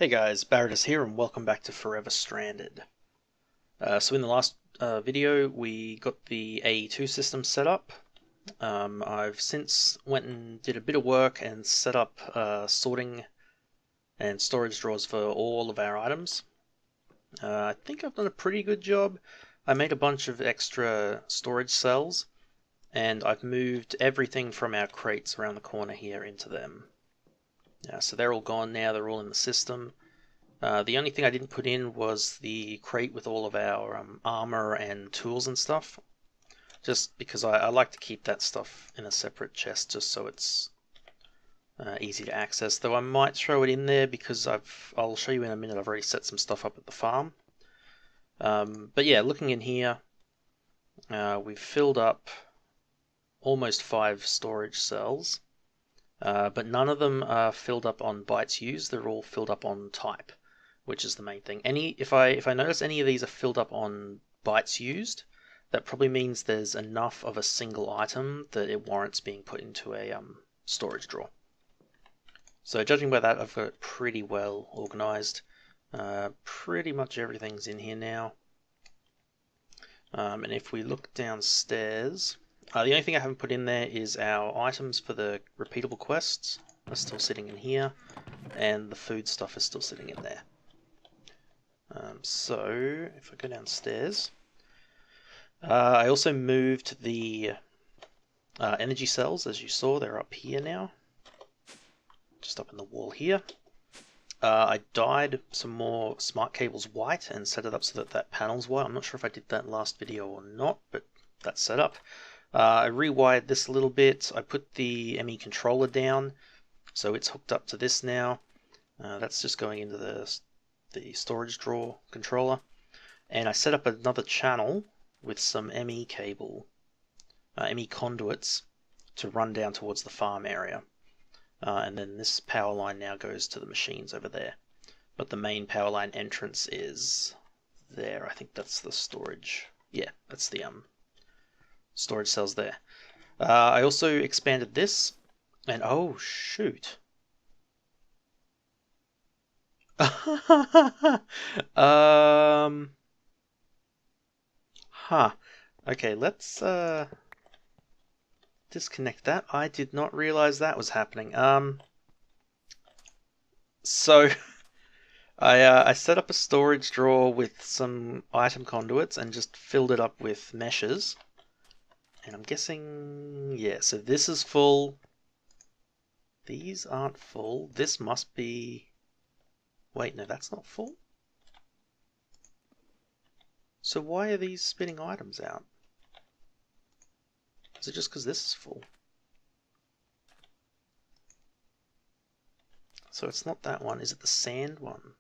Hey guys, Barrett's here and welcome back to Forever Stranded. So in the last video we got the AE2 system set up. I've since went and did a bit of work and set up sorting and storage drawers for all of our items. I think I've done a pretty good job. I made a bunch of extra storage cells and I've moved everything from our crates around the corner here into them. So they're all gone now, they're all in the system. The only thing I didn't put in was the crate with all of our armor and tools and stuff, just because I like to keep that stuff in a separate chest just so it's easy to access, though I might throw it in there because I'll show you in a minute. I've already set some stuff up at the farm. But yeah, looking in here, we've filled up almost 5 storage cells, but none of them are filled up on bytes used. They're all filled up on type, which is the main thing. If I notice any of these are filled up on bytes used, that probably means there's enough of a single item that it warrants being put into a storage drawer. So judging by that, I've got it pretty well organized. Pretty much everything's in here now. And if we look downstairs, the only thing I haven't put in there is our items for the repeatable quests are still sitting in here, and the food stuff is still sitting in there. So if I go downstairs, I also moved the energy cells. As you saw, they're up here now, just up in the wall here. I dyed some more smart cables white and set it up so that that panel's white. I'm not sure if I did that last video or not, but that's set up. I rewired this a little bit. I put the ME controller down, so it's hooked up to this now. That's just going into the storage drawer controller, and I set up another channel with some ME cable, ME conduits to run down towards the farm area, and then this power line now goes to the machines over there, but the main power line entrance is there. I think that's the storage. Yeah, that's the storage cells there. I also expanded this, and oh shoot. Okay, let's disconnect that. I did not realize that was happening. So I set up a storage drawer with some item conduits and just filled it up with meshes. And I'm guessing, yeah, so this is full. These aren't full. This must be... Wait, no, that's not full. So why are these spitting items out? Is it just because this is full? So it's not that one. Is it the sand one?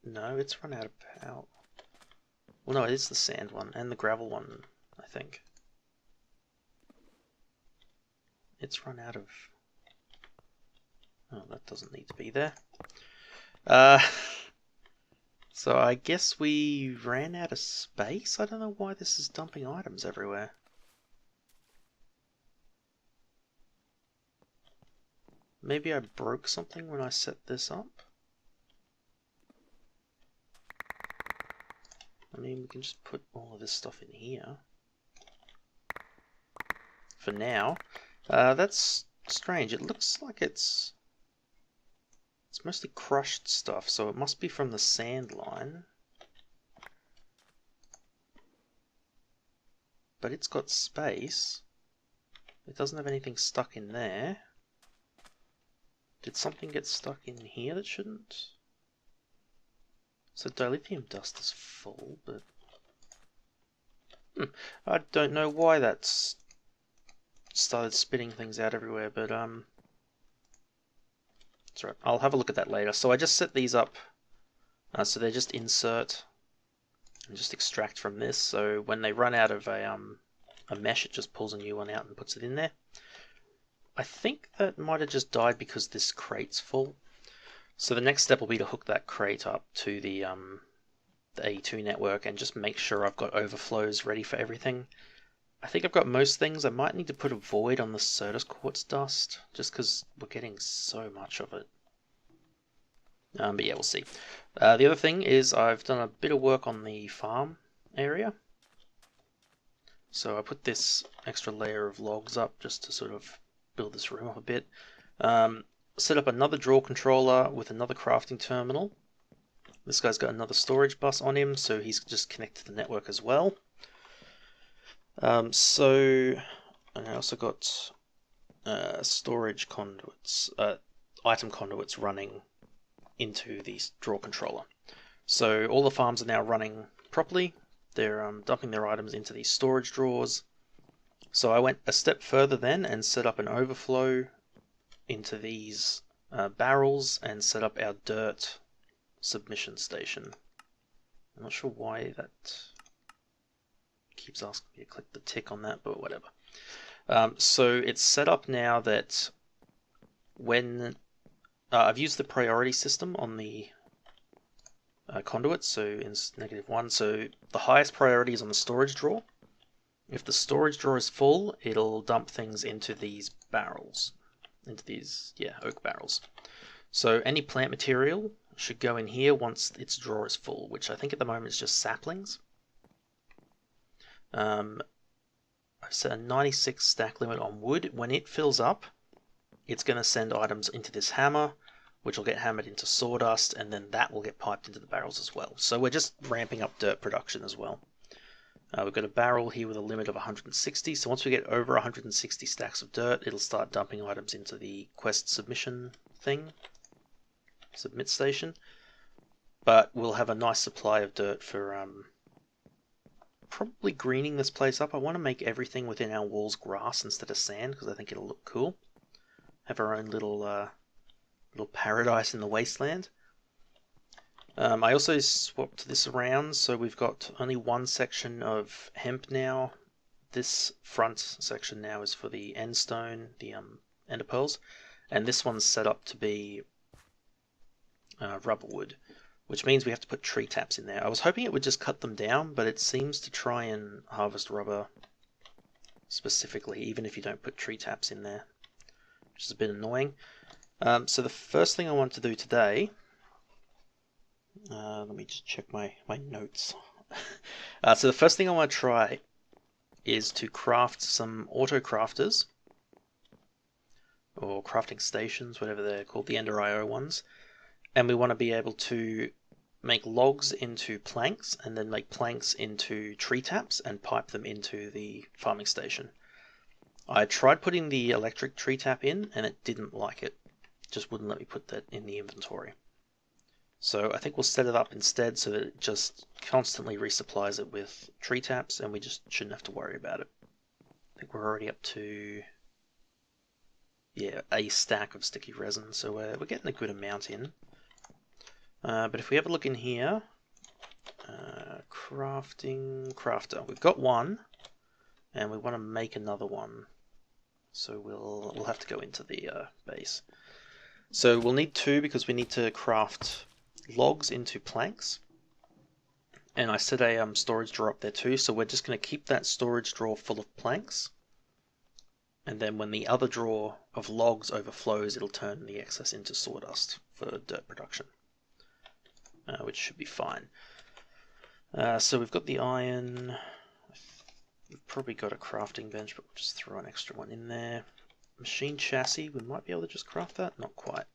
No, it's run out of power. Well, no, it is the sand one and the gravel one, I think. It's run out of... Oh, that doesn't need to be there. So I guess we ran out of space? I don't know why this is dumping items everywhere. Maybe I broke something when I set this up? I mean, we can just put all of this stuff in here. For now. That's strange. It looks like it's mostly crushed stuff, so it must be from the sand line. But it's got space. It doesn't have anything stuck in there. Did something get stuck in here that shouldn't? So dilithium dust is full, but... I don't know why that's started spitting things out everywhere, but that's right. I'll have a look at that later. So I just set these up so they just insert and just extract from this. So when they run out of a mesh, it just pulls a new one out and puts it in there. I think that might have just died because this crate's full. So the next step will be to hook that crate up to the AE2 network and just make sure I've got overflows ready for everything. I think I've got most things. I might need to put a void on the Certus quartz dust, just because we're getting so much of it. But yeah, we'll see. The other thing is I've done a bit of work on the farm area. So I put this extra layer of logs up just to sort of build this room up a bit. Set up another draw controller with another crafting terminal. This guy's got another storage bus on him, so he's just connected to the network as well. And I also got storage conduits, item conduits running into the draw controller. So all the farms are now running properly. They're dumping their items into these storage drawers. So I went a step further then and set up an overflow into these barrels and set up our dirt submission station. I'm not sure why that keeps asking me to click the tick on that, but whatever. So it's set up now that when I've used the priority system on the conduit, so in -1, so the highest priority is on the storage drawer. If the storage drawer is full, it'll dump things into these barrels, into these, oak barrels. So any plant material should go in here once its drawer is full, which I think at the moment is just saplings. I've set a 96 stack limit on wood. When it fills up, it's going to send items into this hammer, which will get hammered into sawdust, and then that will get piped into the barrels as well. So we're just ramping up dirt production as well. We've got a barrel here with a limit of 160, so once we get over 160 stacks of dirt, it'll start dumping items into the quest submission thing, submit station. But we'll have a nice supply of dirt for probably greening this place up. I want to make everything within our walls grass instead of sand, because I think it'll look cool. Have our own little paradise in the wasteland. I also swapped this around, so we've got only one section of hemp now. This front section now is for the end stone, the ender pearls, and this one's set up to be rubber wood, which means we have to put tree taps in there. I was hoping it would just cut them down, but it seems to try and harvest rubber specifically, even if you don't put tree taps in there, which is a bit annoying. So the first thing I want to do today, let me just check my notes. So the first thing I want to try is to craft some auto crafters, or crafting stations, whatever they're called, the Ender IO ones. And we want to be able to make logs into planks, and then make planks into tree taps and pipe them into the farming station. I tried putting the electric tree tap in and it didn't like it. Just wouldn't let me put that in the inventory. So I think we'll set it up instead so that it just constantly resupplies it with tree taps, and we just shouldn't have to worry about it. I think we're already up to a stack of sticky resin, so we're getting a good amount in. But if we have a look in here, crafter, we've got one, and we want to make another one. So we'll have to go into the base. So we'll need two because we need to craft logs into planks. And I set a storage drawer up there too, so we're just going to keep that storage drawer full of planks. And then when the other drawer of logs overflows, it'll turn the excess into sawdust for dirt production, which should be fine. So we've got the iron. We've probably got a crafting bench, but we'll just throw an extra one in there. Machine chassis, we might be able to just craft that. Not quite.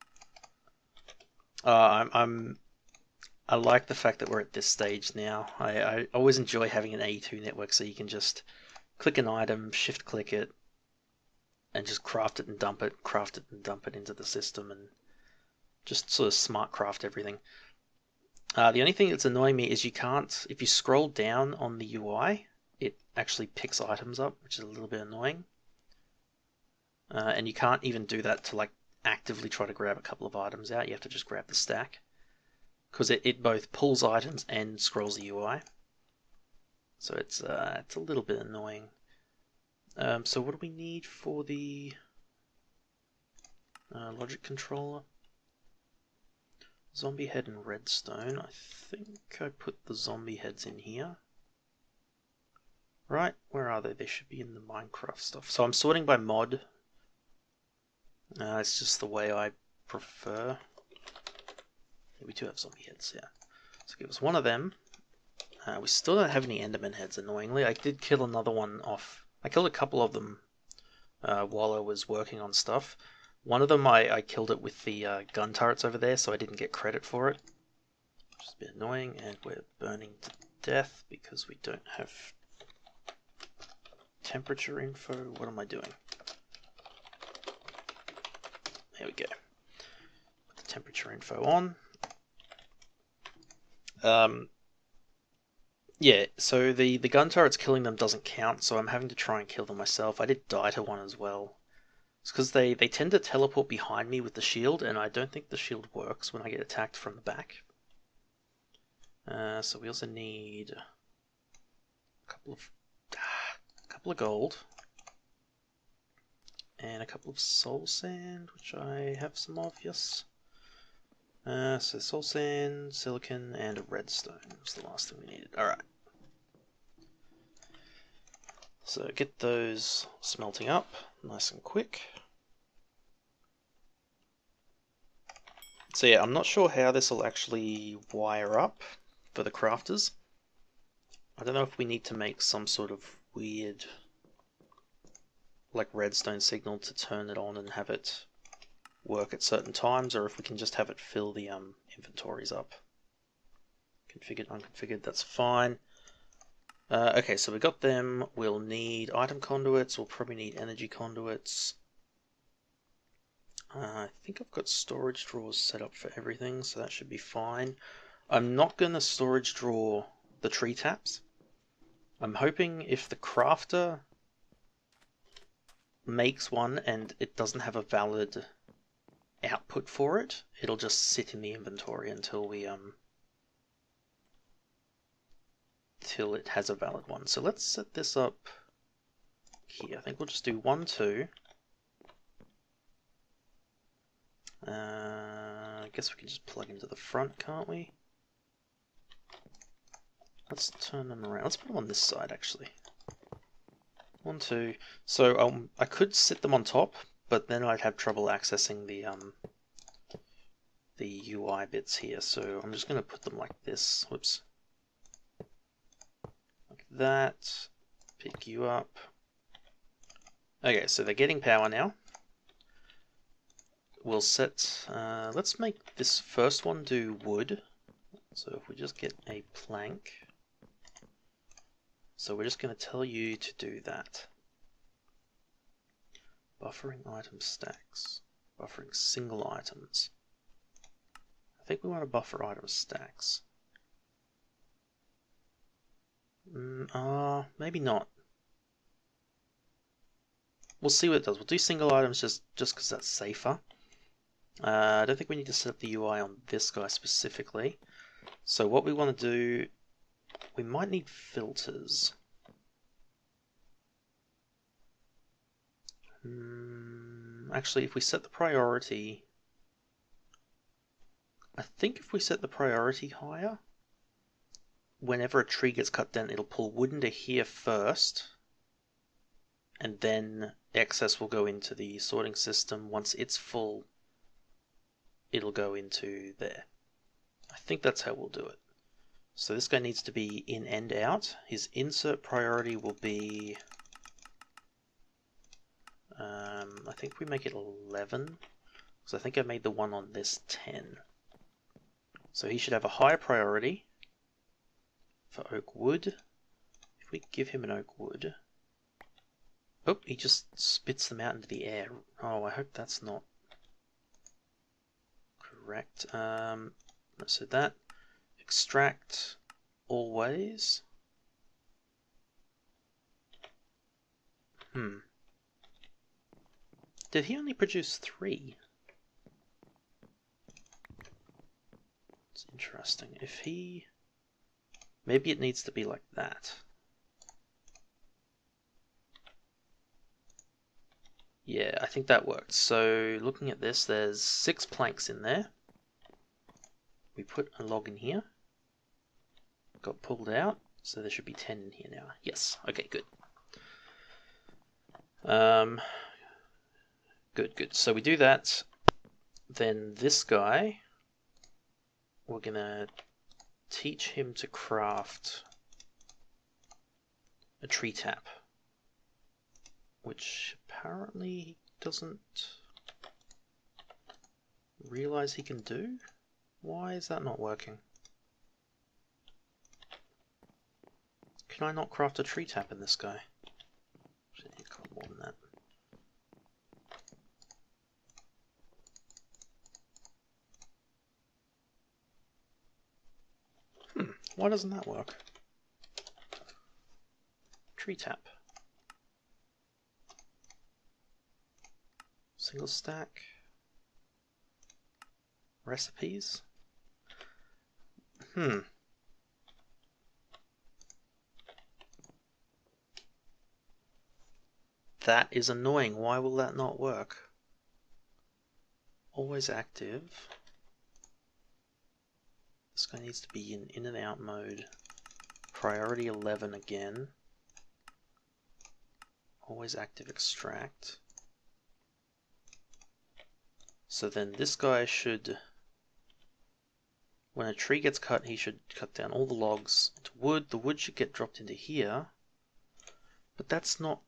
I like the fact that we're at this stage now. I always enjoy having an A2 network, so you can just click an item, shift click it, and just craft it and dump it, craft it and dump it into the system, and just sort of smart craft everything. The only thing that's annoying me is you can't, if you scroll down on the UI, it actually picks items up, which is a little bit annoying. And you can't even do that to like actively try to grab a couple of items out. You have to just grab the stack, because it both pulls items and scrolls the UI. So it's a little bit annoying. So what do we need for the logic controller? Zombie head and redstone. I think I put the zombie heads in here. Right, where are they? They should be in the Minecraft stuff. So I'm sorting by mod. It's just the way I prefer. Yeah, we do have zombie heads, yeah. So give us one of them. We still don't have any Enderman heads, annoyingly. I did kill another one off. I killed a couple of them while I was working on stuff. One of them I killed it with the gun turrets over there, so I didn't get credit for it. Which is a bit annoying, and we're burning to death because we don't have temperature info. What am I doing? There we go. Put the temperature info on. Yeah, so the gun turrets killing them doesn't count, so I'm having to try and kill them myself. I did die to one as well. It's because they tend to teleport behind me with the shield, and I don't think the shield works when I get attacked from the back. So we also need a couple of gold and a couple of soul sand, which I have some of, yes. So soul sand, silicon, and a redstone was the last thing we needed. Alright. So get those smelting up nice and quick. So yeah, I'm not sure how this will actually wire up for the crafters. I don't know if we need to make some sort of weird like redstone signal to turn it on and have it work at certain times, or if we can just have it fill the inventories up. Configured, unconfigured, that's fine. Okay, so we got them. We'll need item conduits. We'll probably need energy conduits. I think I've got storage drawers set up for everything, so that should be fine. I'm not going to storage draw the tree taps. I'm hoping if the crafter makes one and it doesn't have a valid output for it, it'll just sit in the inventory until we till it has a valid one. So let's set this up here. I think we'll just do 1, 2. I guess we can just plug into the front, can't we? Let's turn them around. Let's put them on this side, actually. 1, 2. So I could sit them on top, but then I'd have trouble accessing the UI bits here. So I'm just going to put them like this. Whoops. Like that. Pick you up. Okay, so they're getting power now. We'll set, let's make this first one do wood. So if we just get a plank. So we're just going to tell you to do that. Buffering item stacks. Buffering single items. I think we want to buffer item stacks. Maybe not. We'll see what it does. We'll do single items just because that's safer. I don't think we need to set up the UI on this guy specifically. So what we want to do, we might need filters. Actually, if we set the priority, I think if we set the priority higher, whenever a tree gets cut down, it'll pull wood into here first, and then excess will go into the sorting system. Once it's full, it'll go into there. I think that's how we'll do it. So this guy needs to be in and out. His insert priority will be, I think we make it 11, because I think I made the one on this 10. So he should have a higher priority for oak wood. If we give him an oak wood, oh, he just spits them out into the air. Oh, I hope that's not correct. So that extract always. Did he only produce 3? It's interesting. If he, maybe it needs to be like that. Yeah, I think that worked. So looking at this, there's 6 planks in there. We put a log in here. Got pulled out, so there should be 10 in here now. Yes, okay, good. Good. So we do that. Then this guy, we're gonna teach him to craft a tree tap, which apparently he doesn't realize he can do. Why is that not working? Can I not craft a tree tap in this guy? Actually, I need to craft more than that. Why doesn't that work? Tree tap. Single stack. Recipes. That is annoying. Why will that not work? Always active. This guy needs to be in and out mode. Priority 11 again. Always active extract. So then this guy should, when a tree gets cut, he should cut down all the logs into wood. The wood should get dropped into here. But that's not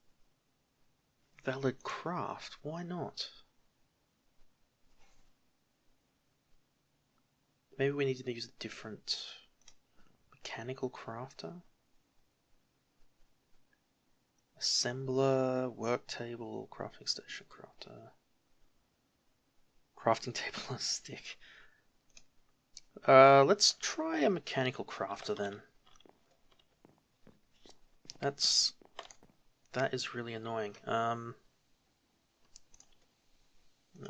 valid craft. Why not? Maybe we need to use a different mechanical crafter. Assembler, work table, crafting station crafter. Crafting table and a stick. Let's try a mechanical crafter then. That is really annoying. No,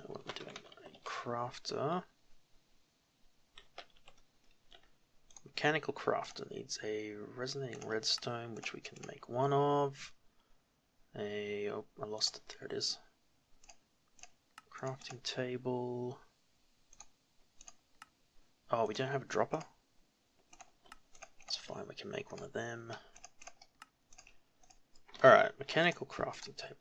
what am I doing? A crafter. Mechanical crafter needs a resonating redstone, which we can make one of. Oh, I lost it. There it is. Crafting table. Oh, we don't have a dropper? It's fine, we can make one of them. Alright, mechanical crafting table.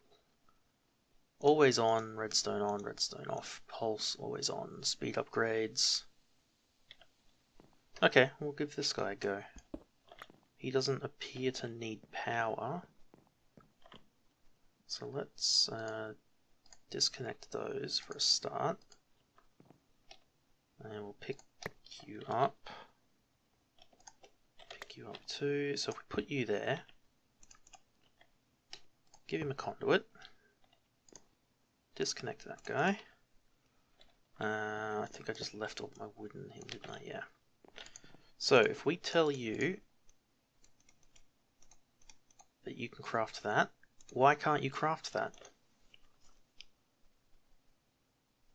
Always on, redstone off. Pulse, always on. Speed upgrades. Okay, we'll give this guy a go. He doesn't appear to need power. So let's disconnect those for a start. And we'll pick you up. Pick you up too. So if we put you there, give him a conduit. Disconnect that guy. I think I just left all my wood in him, didn't I? Yeah. So if we tell you that you can craft that, why can't you craft that?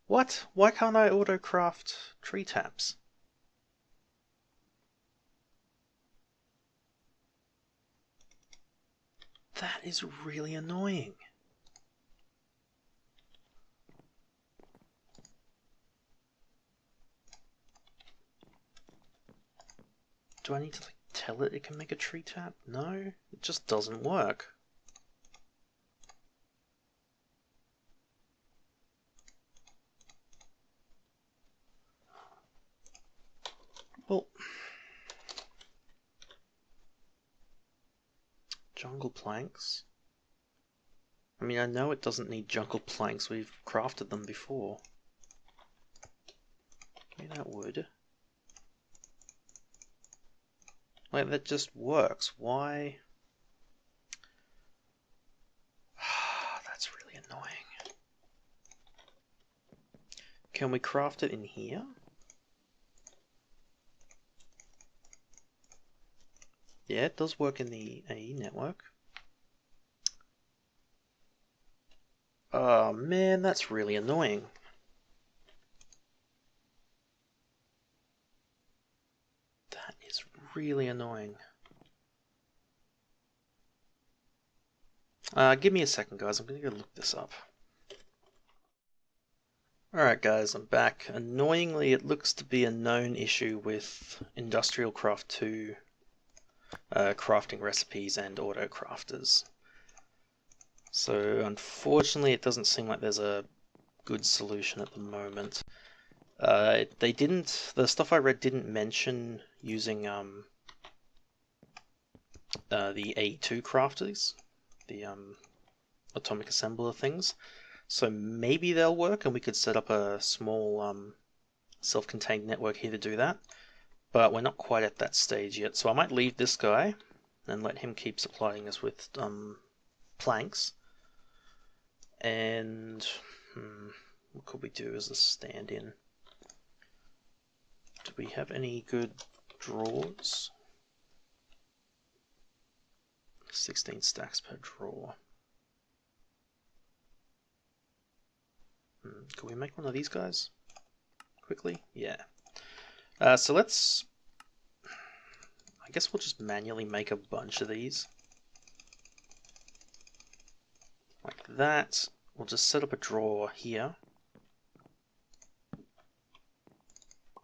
What? Why can't I auto-craft tree taps? That is really annoying. Do I need to tell it can make a tree tap? No, it just doesn't work. Well, jungle planks. I mean, I know it doesn't need jungle planks. We've crafted them before. Give me that wood. Like, that just works. Why? That's really annoying. Can we craft it in here? Yeah, it does work in the AE network. Oh man, that's really annoying. That is really annoying. Give me a second, guys. I'm going to go look this up. Alright guys, I'm back. Annoyingly, it looks to be a known issue with Industrial Craft 2 crafting recipes and auto crafters. So unfortunately it doesn't seem like there's a good solution at the moment. They didn't. The stuff I read didn't mention using the A2 crafters, the atomic assembler things. So maybe they'll work, and we could set up a small self-contained network here to do that. But we're not quite at that stage yet, so I might leave this guy and let him keep supplying us with planks. And what could we do as a stand-in? Do we have any good drawers? 16 stacks per drawer. Can we make one of these guys quickly? Yeah. So let's, I guess we'll just manually make a bunch of these. Like that. We'll just set up a drawer here.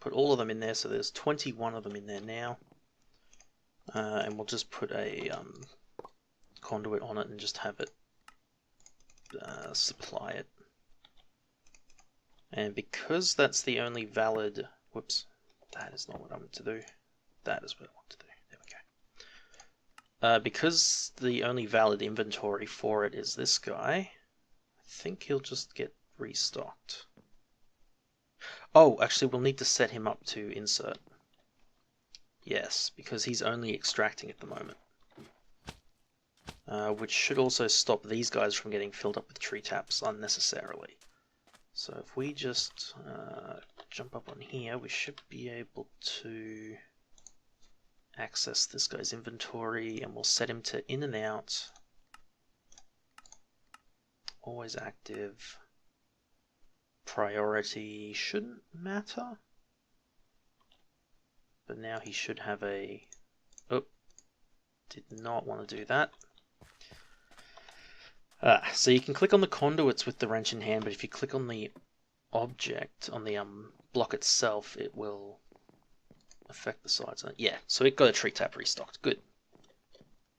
Put all of them in there, so there's 21 of them in there now. And we'll just put a conduit on it and just have it supply it. And because that's the only valid, whoops, that is not what I want to do. That is what I want to do. There we go. Because the only valid inventory for it is this guy, I think he'll just get restocked. Oh, actually we'll need to set him up to insert. Yes, because he's only extracting at the moment. Which should also stop these guys from getting filled up with tree taps unnecessarily. So if we just jump up on here, we should be able to access this guy's inventory, and we'll set him to in and out. Always active. Priority shouldn't matter. But now he should have a... Oh, did not want to do that. So you can click on the conduits with the wrench in hand, but if you click on the object, on the block itself, it will affect the sides. Yeah, so it got a tree tap restocked. Good.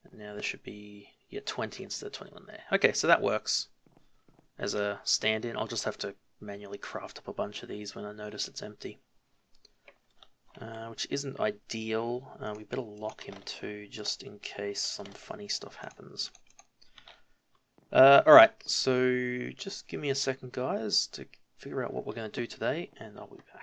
And now there should be 20 instead of 21 there. Okay, so that works as a stand-in. I'll just have to manually craft up a bunch of these when I notice it's empty. Which isn't ideal. We better lock him too, just in case some funny stuff happens. Alright, so just give me a second, guys, to figure out what we're going to do today, and I'll be back.